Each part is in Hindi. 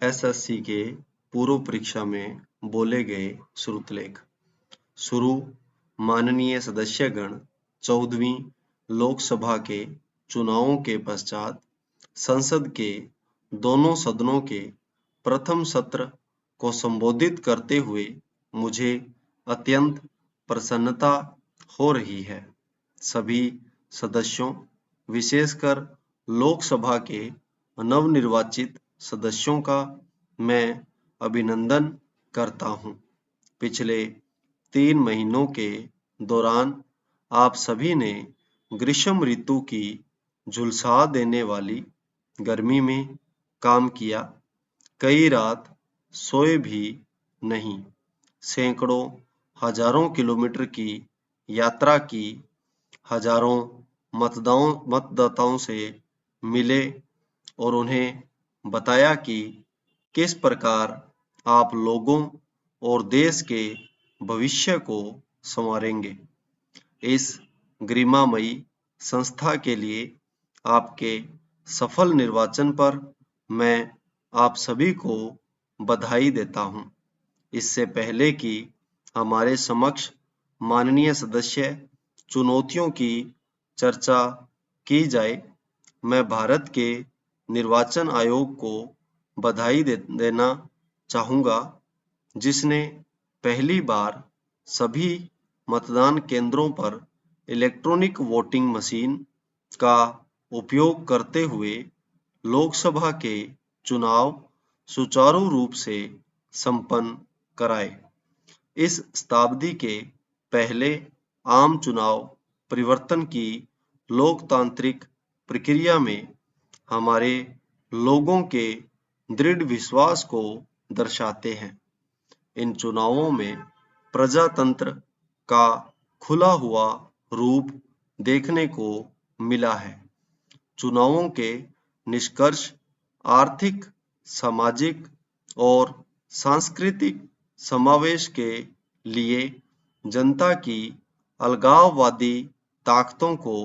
एसएससी के पूर्व परीक्षा में बोले गए श्रुतलेख। शुरू। माननीय सदस्यगण, 14वीं लोकसभा के चुनावों के पश्चात संसद के दोनों सदनों के प्रथम सत्र को संबोधित करते हुए मुझे अत्यंत प्रसन्नता हो रही है। सभी सदस्यों, विशेषकर लोकसभा के नवनिर्वाचित सदस्यों का मैं अभिनंदन करता हूं। पिछले 3 महीनों के दौरान आप सभी ने ग्रीष्म ऋतु की झुलसा देने वाली गर्मी में काम किया। कई रात सोए भी नहीं। सैकड़ों हजारों किलोमीटर की यात्रा की। हजारों मतदाताओं से मिले और उन्हें बताया कि किस प्रकार आप लोगों और देश के भविष्य को संवारेंगे। इस गरिमामयी संस्था के लिए आपके सफल निर्वाचन पर मैं आप सभी को बधाई देता हूं। इससे पहले कि हमारे समक्ष माननीय सदस्य चुनौतियों की चर्चा की जाए, मैं भारत के निर्वाचन आयोग को बधाई देना चाहूंगा, जिसने पहली बार सभी मतदान केंद्रों पर इलेक्ट्रॉनिक वोटिंग मशीन का उपयोग करते हुए लोकसभा के चुनाव सुचारू रूप से संपन्न कराए। इस शताब्दी के पहले आम चुनाव परिवर्तन की लोकतांत्रिक प्रक्रिया में हमारे लोगों के दृढ़ विश्वास को दर्शाते हैं। इन चुनावों में प्रजातंत्र का खुला हुआ रूप देखने को मिला है। चुनावों के निष्कर्ष आर्थिक, सामाजिक और सांस्कृतिक समावेश के लिए जनता की अलगाववादी ताकतों को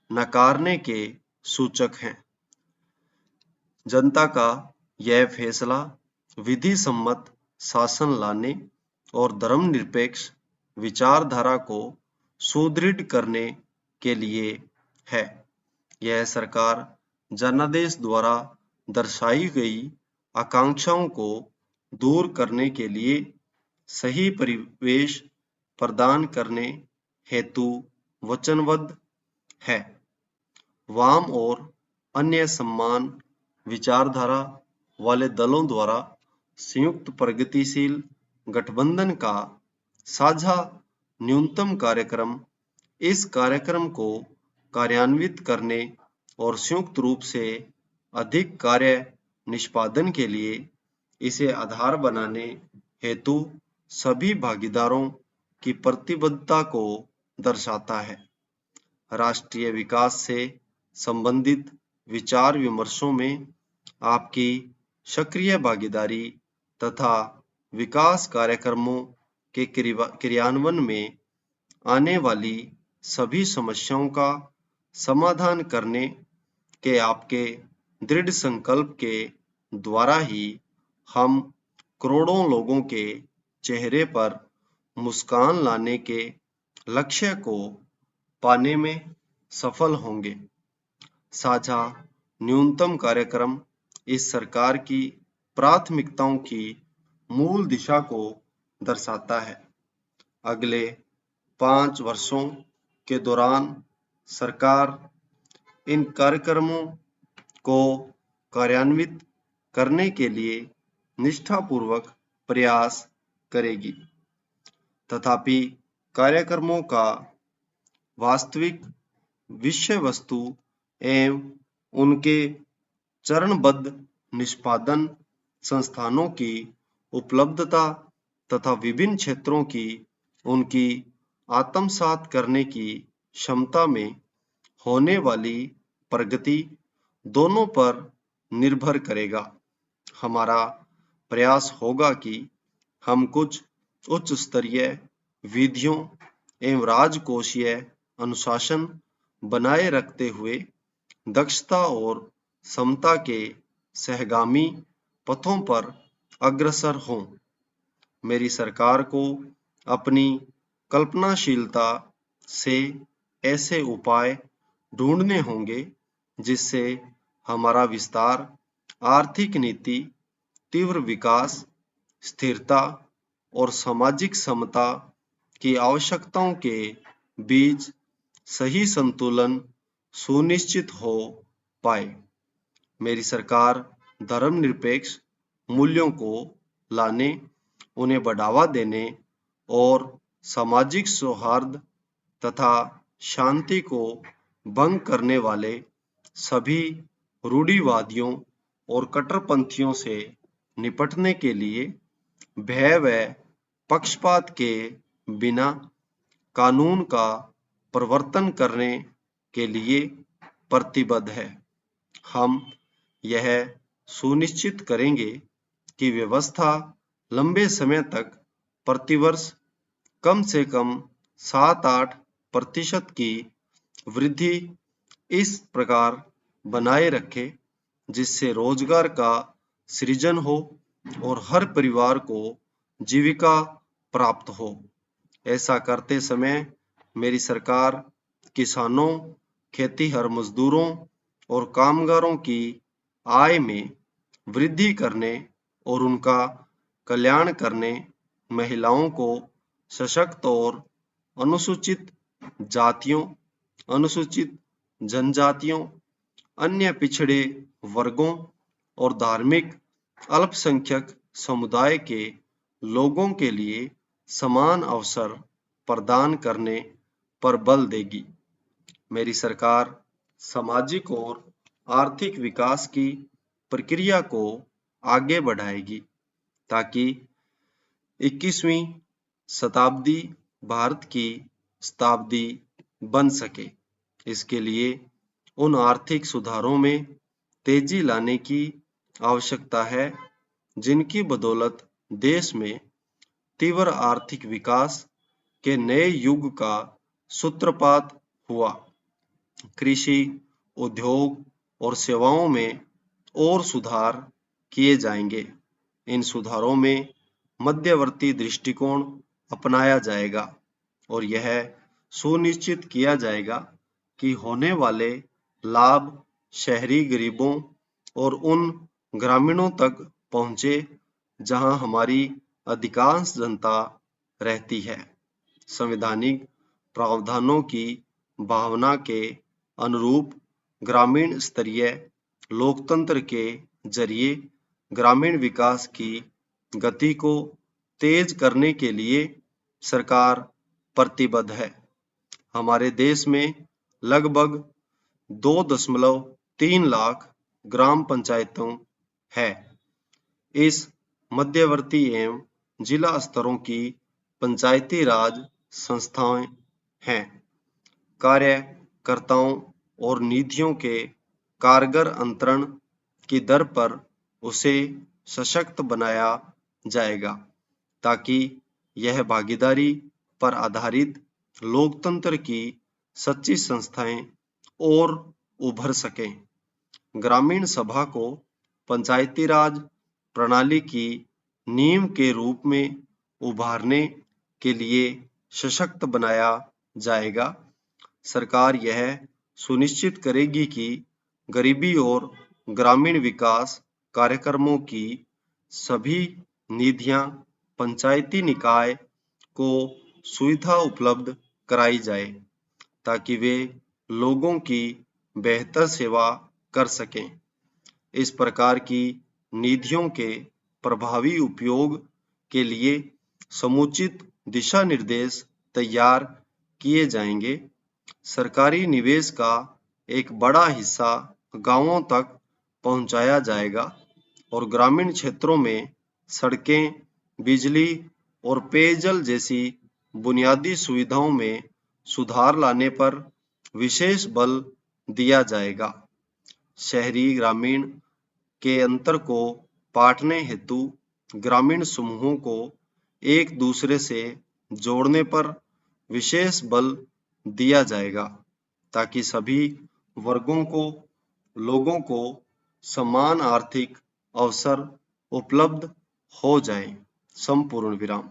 नकारने के सूचक हैं। जनता का यह फैसला विधि सम्मत शासन लाने और धर्मनिरपेक्ष विचारधारा को सुदृढ़ करने के लिए है। यह सरकार जनादेश द्वारा दर्शाई गई आकांक्षाओं को दूर करने के लिए सही परिवेश प्रदान करने हेतु वचनबद्ध है। वाम और अन्य समान विचारधारा वाले दलों द्वारा संयुक्त प्रगतिशील गठबंधन का साझा न्यूनतम कार्यक्रम, इस कार्यक्रम को कार्यान्वित करने और संयुक्त रूप से अधिक कार्य निष्पादन के लिए इसे आधार बनाने हेतु सभी भागीदारों की प्रतिबद्धता को दर्शाता है। राष्ट्रीय विकास से संबंधित विचार विमर्शों में आपकी सक्रिय भागीदारी तथा विकास कार्यक्रमों के क्रियान्वयन में आने वाली सभी समस्याओं का समाधान करने के आपके दृढ़ संकल्प के द्वारा ही हम करोड़ों लोगों के चेहरे पर मुस्कान लाने के लक्ष्य को पाने में सफल होंगे। साझा न्यूनतम कार्यक्रम इस सरकार की प्राथमिकताओं की मूल दिशा को दर्शाता है। अगले 5 वर्षों के दौरान सरकार इन कार्यक्रमों को कार्यान्वित करने के लिए निष्ठापूर्वक प्रयास करेगी। तथापि कार्यक्रमों का वास्तविक विषय वस्तु एवं उनके चरणबद्ध निष्पादन, संस्थानों की उपलब्धता तथा विभिन्न क्षेत्रों की उनकी आत्मसात करने की क्षमता में होने वाली प्रगति दोनों पर निर्भर करेगा। हमारा प्रयास होगा कि हम कुछ उच्च स्तरीय विधियों एवं राजकोषीय अनुशासन बनाए रखते हुए दक्षता और समता के सहगामी पथों पर अग्रसर हों। मेरी सरकार को अपनी कल्पनाशीलता से ऐसे उपाय ढूंढने होंगे जिससे हमारा विस्तार, आर्थिक नीति, तीव्र विकास, स्थिरता और सामाजिक समता की आवश्यकताओं के बीच सही संतुलन सुनिश्चित हो पाए। मेरी सरकार धर्मनिरपेक्ष मूल्यों को लाने, उन्हें बढ़ावा देने और सामाजिक सौहार्द तथा शांति को भंग करने वाले सभी रूढ़िवादियों और कट्टरपंथियों से निपटने के लिए भय व पक्षपात के बिना कानून का प्रवर्तन करने के लिए प्रतिबद्ध है। हम यह सुनिश्चित करेंगे कि व्यवस्था लंबे समय तक प्रतिवर्ष कम से कम 7-8% की वृद्धि इस प्रकार बनाए रखे जिससे रोजगार का सृजन हो और हर परिवार को जीविका प्राप्त हो। ऐसा करते समय मेरी सरकार किसानों, खेतीहर मजदूरों और कामगारों की आय में वृद्धि करने और उनका कल्याण करने, महिलाओं को सशक्त और अनुसूचित जातियों, अनुसूचित जनजातियों, अन्य पिछड़े वर्गों और धार्मिक अल्पसंख्यक समुदाय के लोगों के लिए समान अवसर प्रदान करने पर बल देगी। मेरी सरकार सामाजिक और आर्थिक विकास की प्रक्रिया को आगे बढ़ाएगी ताकि 21वीं शताब्दी भारत की शताब्दी बन सके। इसके लिए उन आर्थिक सुधारों में तेजी लाने की आवश्यकता है जिनकी बदौलत देश में तीव्र आर्थिक विकास के नए युग का सूत्रपात हुआ। कृषि, उद्योग और सेवाओं में और सुधार किए जाएंगे। इन सुधारों में मध्यवर्ती दृष्टिकोण अपनाया जाएगा और यह सुनिश्चित किया जाएगा कि होने वाले लाभ शहरी गरीबों और उन ग्रामीणों तक पहुंचे जहां हमारी अधिकांश जनता रहती है। संवैधानिक प्रावधानों की भावना के अनुरूप ग्रामीण स्तरीय लोकतंत्र के जरिए ग्रामीण विकास की गति को तेज करने के लिए सरकार प्रतिबद्ध है। हमारे देश में लगभग 2.3 लाख ग्राम पंचायतों है। इस मध्यवर्ती एवं जिला स्तरों की पंचायती राज संस्थाएं हैं। कार्यकर्ताओं और नीतियों के कारगर अंतरण की दर पर उसे सशक्त बनाया जाएगा ताकि यह भागीदारी पर आधारित लोकतंत्र की सच्ची संस्थाएं और उभर सकें। ग्रामीण सभा को पंचायती राज प्रणाली की नींव के रूप में उभारने के लिए सशक्त बनाया जाएगा। सरकार यह सुनिश्चित करेगी कि गरीबी और ग्रामीण विकास कार्यक्रमों की सभी निधियां पंचायती निकाय को सुविधा उपलब्ध कराई जाए ताकि वे लोगों की बेहतर सेवा कर सकें। इस प्रकार की निधियों के प्रभावी उपयोग के लिए समुचित दिशा निर्देश तैयार किए जाएंगे। सरकारी निवेश का एक बड़ा हिस्सा गांवों तक पहुंचाया जाएगा और ग्रामीण क्षेत्रों में सड़कें, बिजली और पेयजल जैसी बुनियादी सुविधाओं में सुधार लाने पर विशेष बल दिया जाएगा। शहरी ग्रामीण के अंतर को पाटने हेतु ग्रामीण समूहों को एक दूसरे से जोड़ने पर विशेष बल दिया जाएगा ताकि सभी वर्गों को लोगों को समान आर्थिक अवसर उपलब्ध हो जाए। संपूर्ण विराम।